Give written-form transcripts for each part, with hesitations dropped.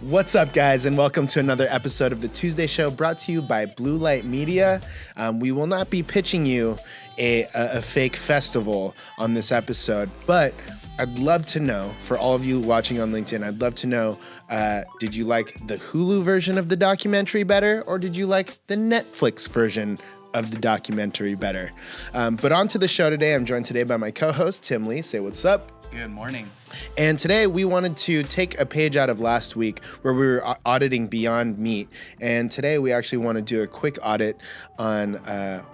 What's up, guys, and welcome to another episode of the Tuesday Show brought to you by Blue Light Media. We will not be pitching you a fake festival on this episode, but I'd love to know, for all of you watching on LinkedIn, I'd love to know, did you like the Hulu version of the documentary better, or did you like the Netflix version of the documentary better? But on to the show today. I'm joined today by my co-host, Tim Lee. Say what's up. Good morning. And today we wanted to take a page out of last week where we were auditing Beyond Meat. And today we actually want to do a quick audit on,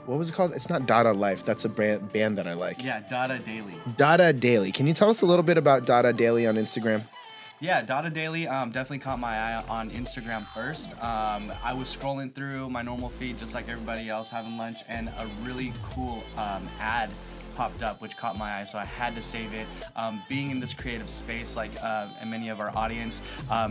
what was it called? It's not Dada Life. That's a band that I like. Yeah, Dada Daily. Dada Daily. Can you tell us a little bit about Dada Daily on Instagram? Yeah, Dada Daily definitely caught my eye on Instagram first. I was scrolling through my normal feed just like everybody else having lunch, and a really cool ad popped up which caught my eye, so I had to save it. Being in this creative space, like and many of our audience,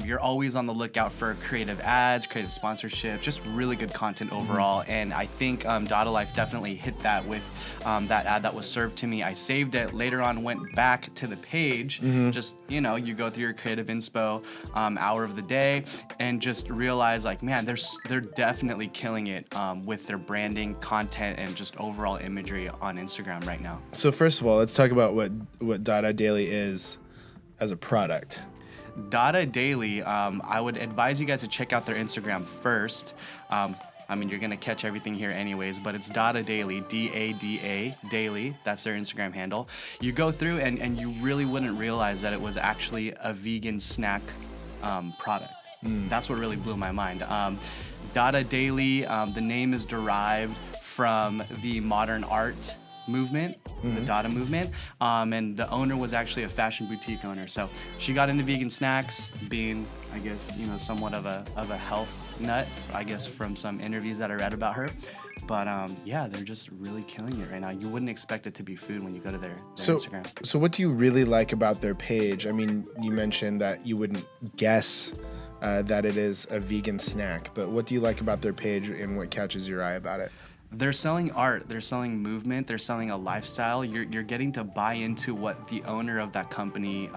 you're always on the lookout for creative ads, creative sponsorships, just really good content overall. And I think Dada Life definitely hit that with that ad that was served to me. I saved it, later on went back to the page, just, you know, you go through your creative inspo hour of the day and just realize, like, man, they're definitely killing it with their branding, content, and just overall imagery on Instagram right now. So first of all, let's talk about what Dada Daily is as a product. Dada Daily, I would advise you guys to check out their Instagram first. I mean, you're going to catch everything here anyways, but it's Dada Daily, D-A-D-A, Daily. That's their Instagram handle. You go through and you really wouldn't realize that it was actually a vegan snack product. That's what really blew my mind. Dada Daily, the name is derived from the modern art movement, the Dada movement, and the owner was actually a fashion boutique owner. So she got into vegan snacks, being, I guess, you know, somewhat of a health nut, I guess, from some interviews that I read about her. But yeah, they're just really killing it right now. You wouldn't expect it to be food when you go to their Instagram. So what do you really like about their page? I mean, you mentioned that you wouldn't guess that it is a vegan snack, but what do you like about their page and what catches your eye about it? They're selling art, they're selling movement, they're selling a lifestyle. You're getting to buy into what the owner of that company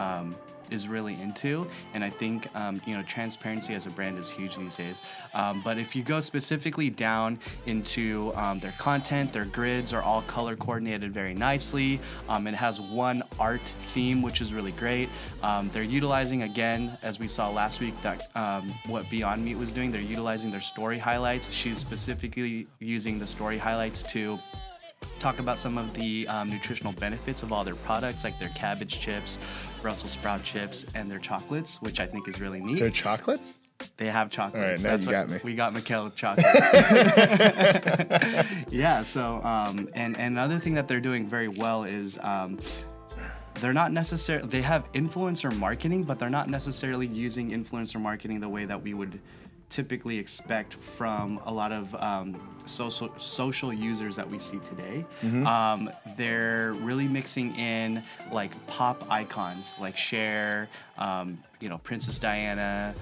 is really into, and I think you know, transparency as a brand is huge these days. But if you go specifically down into their content, their grids are all color coordinated very nicely. It has one art theme, which is really great. They're utilizing, again, as we saw last week, that what Beyond Meat was doing, they're utilizing their story highlights. She's specifically using the story highlights to talk about some of the nutritional benefits of all their products, like their cabbage chips, Brussels sprout chips, and their chocolates, which I think is really neat. Their chocolates? They have chocolates. All right, now you got me. We got Mikkel chocolate. Yeah, so, and another thing that they're doing very well is they're not necessarily, they have influencer marketing, but they're not necessarily using influencer marketing the way that we would typically expect from a lot of social users that we see today. They're really mixing in like pop icons like Cher, you know, Princess Diana,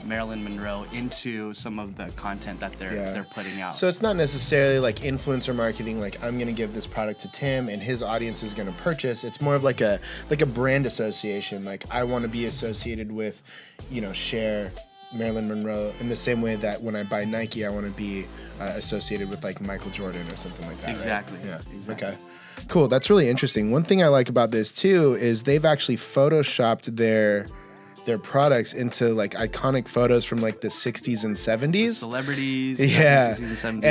Marilyn Monroe into some of the content that they're putting out. So it's not necessarily like influencer marketing, like I'm gonna give this product to Tim and his audience is gonna purchase. It's more of like a brand association. Like I want to be associated with, you know, Cher, Marilyn Monroe, in the same way that when I buy Nike, I want to be associated with like Michael Jordan or something like that. Exactly. Right? Yeah. Exactly. Okay. Cool. That's really interesting. One thing I like about this too is they've actually photoshopped their products into like iconic photos from like the 60s and 70s. Celebrities, yeah, 60s and 70s.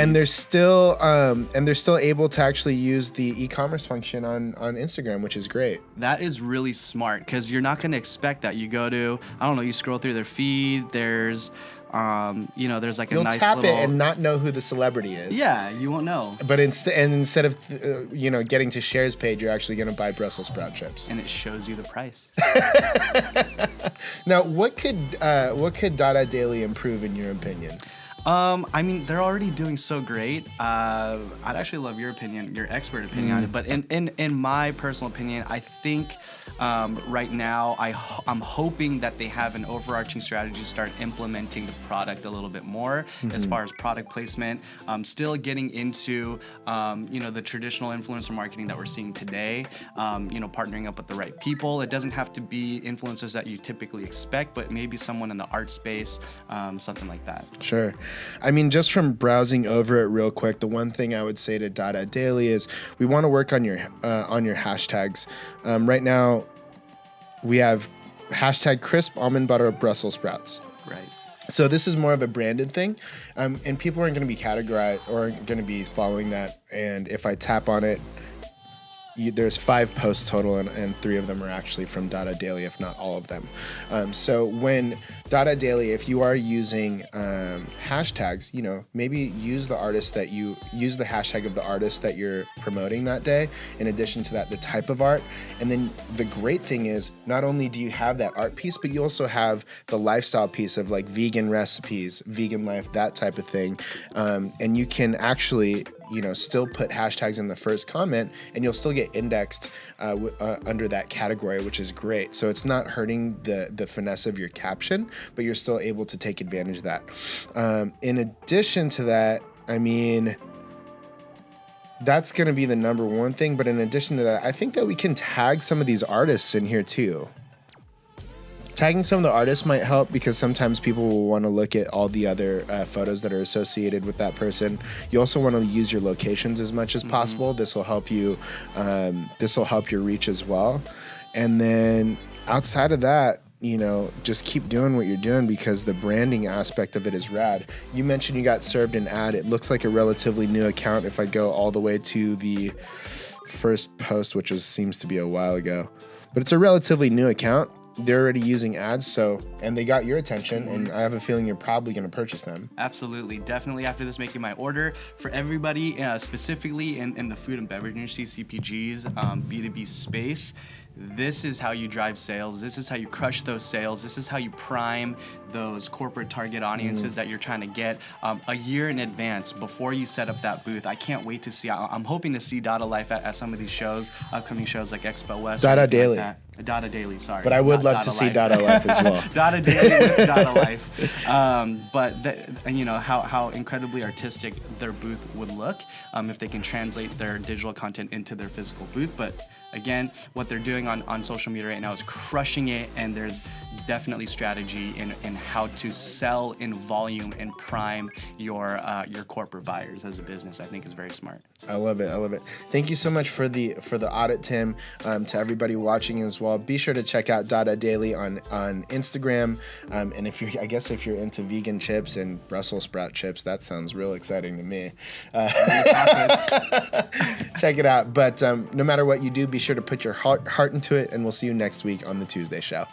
And they're still able to actually use the e-commerce function on Instagram, which is great. That is really smart, because you're not going to expect that. You go to, I don't know, you scroll through their feed, there's you know, there's like You'll a nice tap little, it and not know who the celebrity is. yeah, you won't know. But instead of you know, getting to Cher's page, you're actually going to buy Brussels sprout chips. And it shows you the price. Now, what could Dada Daily improve in your opinion? I mean, they're already doing so great. I'd actually love your opinion, your expert opinion on it. But in my personal opinion, I think right now I'm hoping that they have an overarching strategy to start implementing the product a little bit more as far as product placement. Still getting into the traditional influencer marketing that we're seeing today. Partnering up with the right people. It doesn't have to be influencers that you typically expect, but maybe someone in the art space, something like that. Sure. I mean, just from browsing over it real quick, the one thing I would say to Dada Daily is we want to work on your hashtags. Right now, we have hashtag crisp almond butter Brussels sprouts. Right. So this is more of a branded thing, and people aren't going to be categorized or going to be following that. And if I tap on it, there's 5 posts total, and 3 of them are actually from Dada Daily, if not all of them. So when Dada Daily, if you are using hashtags, maybe use the hashtag of the artist that you're promoting that day. In addition to that, the type of art. And then the great thing is, not only do you have that art piece, but you also have the lifestyle piece of like vegan recipes, vegan life, that type of thing. And you can actually still put hashtags in the first comment, and you'll still get indexed under that category, which is great. So it's not hurting the finesse of your caption, but you're still able to take advantage of that. In addition to that, I mean, that's going to be the number one thing. But in addition to that, I think that we can tag some of these artists in here too. Tagging some of the artists might help because sometimes people will want to look at all the other photos that are associated with that person. You also want to use your locations as much as possible. This will help you. This will help your reach as well. And then outside of that, just keep doing what you're doing because the branding aspect of it is rad. You mentioned you got served an ad. It looks like a relatively new account. If I go all the way to the first post, which seems to be a while ago, but it's a relatively new account. They're already using ads, and they got your attention, and I have a feeling you're probably going to purchase them. Absolutely. Definitely after this, making my order. For everybody, specifically in the food and beverage industry, CPGs, B2B space, this is how you drive sales. This is how you crush those sales. This is how you prime those corporate target audiences that you're trying to get a year in advance before you set up that booth. I can't wait to see. I'm hoping to see Dada Life at some of these shows, upcoming shows like Expo West. Dada Daily. Like Dada Daily, sorry. But I would love to see Dada Life as well. Dada Daily with Dada Life. How incredibly artistic their booth would look if they can translate their digital content into their physical booth. But again, what they're doing on social media right now is crushing it, and there's definitely strategy in how to sell in volume and prime your corporate buyers as a business. I think is very smart. I love it. Thank you so much for the audit, Tim. To everybody watching as well, be sure to check out Dada Daily on Instagram. And if you're into vegan chips and Brussels sprout chips, that sounds real exciting to me. Check it out. But no matter what you do, be sure to put your heart into it, and we'll see you next week on the Tuesday Show.